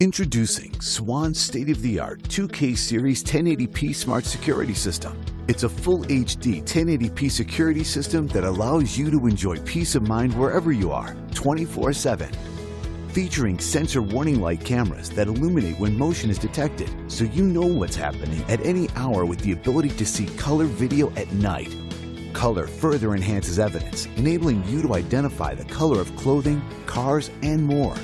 Introducing Swan's state-of-the-art 2K Series 1080p Smart Security System. It's a full HD 1080p security system that allows you to enjoy peace of mind wherever you are, 24/7. Featuring sensor warning light cameras that illuminate when motion is detected, so you know what's happening at any hour with the ability to see color video at night. Color further enhances evidence, enabling you to identify the color of clothing, cars, and more.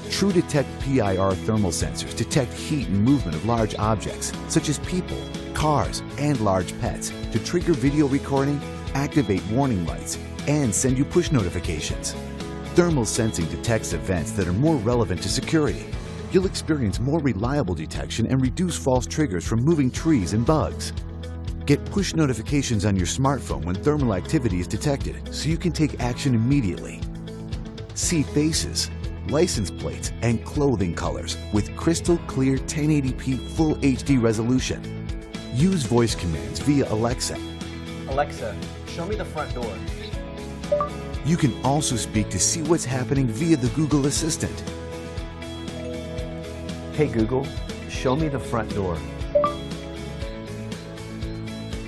TrueDetect PIR thermal sensors detect heat and movement of large objects, such as people, cars, and large pets, to trigger video recording, activate warning lights, and send you push notifications. Thermal sensing detects events that are more relevant to security. You'll experience more reliable detection and reduce false triggers from moving trees and bugs. Get push notifications on your smartphone when thermal activity is detected, so you can take action immediately. See faces, license plates, and clothing colors with crystal clear 1080p Full HD resolution. Use voice commands via Alexa. Alexa, show me the front door. You can also speak to see what's happening via the Google Assistant. Hey Google, show me the front door.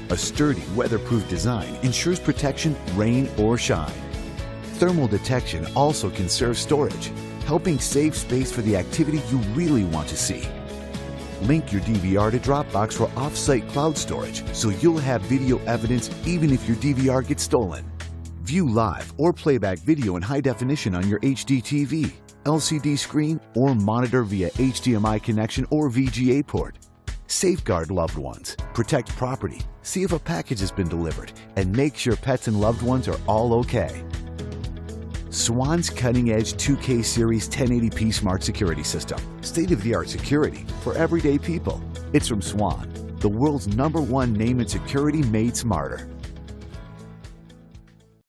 A sturdy, weatherproof design ensures protection, rain or shine. Thermal detection also conserves storage, helping save space for the activity you really want to see. Link your DVR to Dropbox for off-site cloud storage, so you'll have video evidence even if your DVR gets stolen. View live or playback video in high definition on your HD TV, LCD screen, or monitor via HDMI connection or VGA port. Safeguard loved ones, protect property, see if a package has been delivered, and make sure pets and loved ones are all okay. Swan's cutting-edge 2K Series 1080p Smart Security System. State-of-the-art security for everyday people. It's from Swan, the world's #1 name in security made smarter.